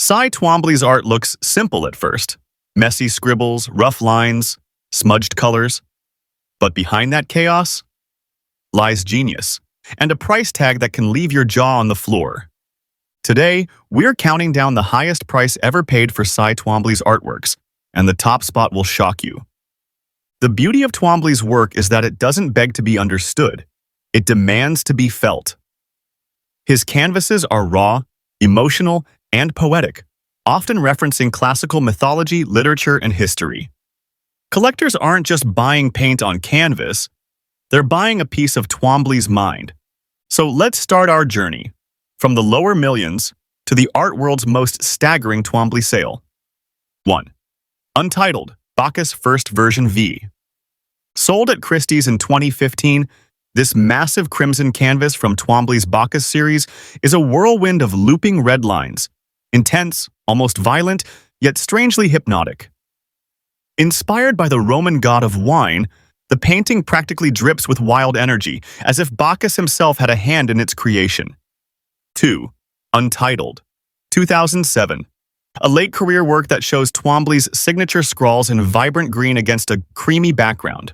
Twombly's art looks simple at first. Messy scribbles, rough lines, smudged colors. But behind that chaos lies genius, and a price tag that can leave your jaw on the floor. Today, we're counting down the highest price ever paid for Twombly's artworks, and the top spot will shock you. The beauty of Twombly's work is that it doesn't beg to be understood. It demands to be felt. His canvases are raw, emotional, and poetic, often referencing classical mythology, literature, and history. Collectors aren't just buying paint on canvas, they're buying a piece of Twombly's mind. So let's start our journey, from the lower millions to the art world's most staggering Twombly sale. 1. Untitled, Bacchus First Version V. Sold at Christie's in 2015, this massive crimson canvas from Twombly's Bacchus series is a whirlwind of looping red lines, intense, almost violent, yet strangely hypnotic. Inspired by the Roman god of wine, the painting practically drips with wild energy, as if Bacchus himself had a hand in its creation. 2. Untitled, 2007. A late-career work that shows Twombly's signature scrawls in vibrant green against a creamy background.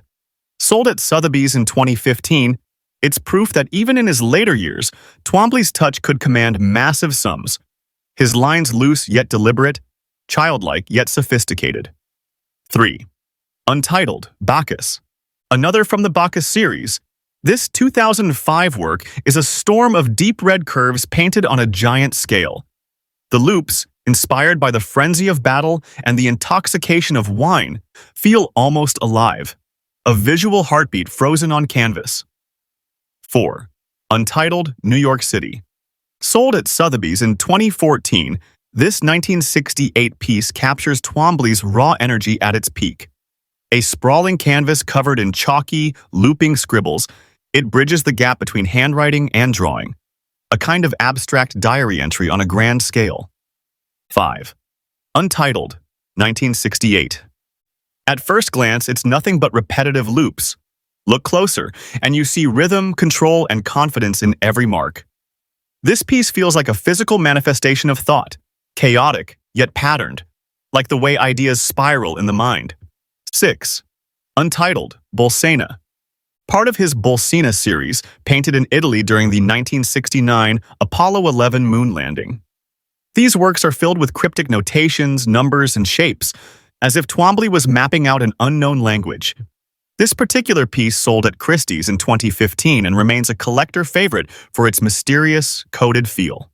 Sold at Sotheby's in 2015, it's proof that even in his later years, Twombly's touch could command massive sums. His lines loose yet deliberate, childlike yet sophisticated. 3. Untitled, Bacchus. Another from the Bacchus series, this 2005 work is a storm of deep red curves painted on a giant scale. The loops, inspired by the frenzy of battle and the intoxication of wine, feel almost alive. A visual heartbeat frozen on canvas. 4. Untitled, New York City. Sold at Sotheby's in 2014, this 1968 piece captures Twombly's raw energy at its peak. A sprawling canvas covered in chalky, looping scribbles, it bridges the gap between handwriting and drawing, a kind of abstract diary entry on a grand scale. 5. Untitled, 1968. At first glance, it's nothing but repetitive loops. Look closer, and you see rhythm, control, and confidence in every mark. This piece feels like a physical manifestation of thought, chaotic, yet patterned, like the way ideas spiral in the mind. 6. Untitled, Bolsena. Part of his Bolsena series, painted in Italy during the 1969 Apollo 11 moon landing. These works are filled with cryptic notations, numbers, and shapes, as if Twombly was mapping out an unknown language. This particular piece sold at Christie's in 2015 and remains a collector favorite for its mysterious, coded feel.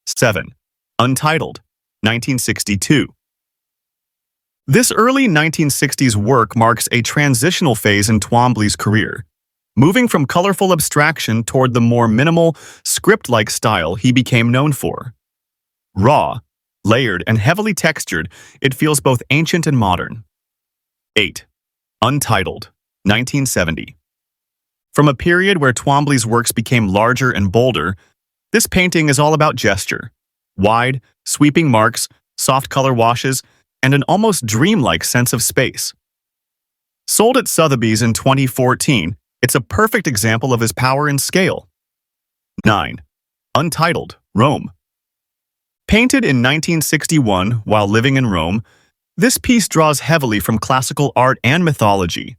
7. Untitled, 1962. This early 1960s work marks a transitional phase in Twombly's career, moving from colorful abstraction toward the more minimal, script-like style he became known for. Raw, layered, and heavily textured, it feels both ancient and modern. 8. Untitled, 1970. From a period where Twombly's works became larger and bolder, this painting is all about gesture. Wide, sweeping marks, soft color washes, and an almost dreamlike sense of space. Sold at Sotheby's in 2014, it's a perfect example of his power and scale. 9. Untitled, Rome. Painted in 1961 while living in Rome, this piece draws heavily from classical art and mythology.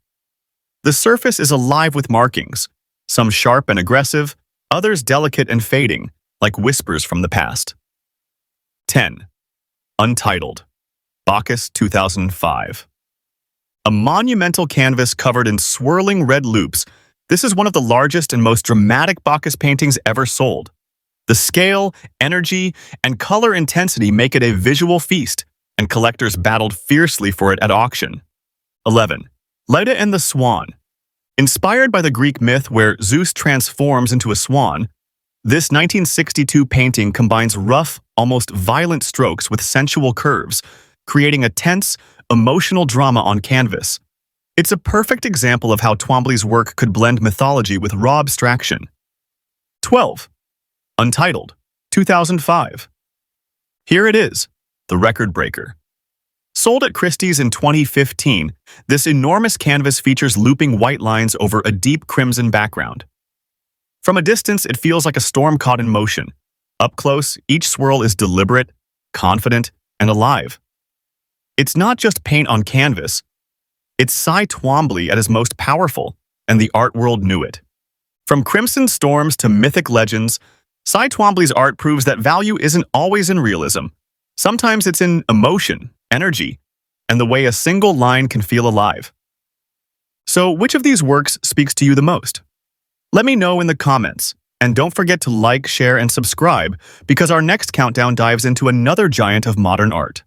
The surface is alive with markings, some sharp and aggressive, others delicate and fading, like whispers from the past. 10. Untitled, Bacchus 2005. A monumental canvas covered in swirling red loops, this is one of the largest and most dramatic Bacchus paintings ever sold. The scale, energy, and color intensity make it a visual feast, and collectors battled fiercely for it at auction. 11. Leda and the Swan. Inspired by the Greek myth where Zeus transforms into a swan, this 1962 painting combines rough, almost violent strokes with sensual curves, creating a tense, emotional drama on canvas. It's a perfect example of how Twombly's work could blend mythology with raw abstraction. 12. Untitled, 2005. Here it is, the record breaker. Sold at Christie's in 2015, this enormous canvas features looping white lines over a deep crimson background. From a distance, it feels like a storm caught in motion. Up close, each swirl is deliberate, confident, and alive. It's not just paint on canvas. It's Twombly at his most powerful, and the art world knew it. From Crimson Storms to mythic legends, Twombly's art proves that value isn't always in realism. Sometimes it's in emotion, energy, and the way a single line can feel alive. So, which of these works speaks to you the most? Let me know in the comments, and don't forget to like, share, and subscribe because our next countdown dives into another giant of modern art.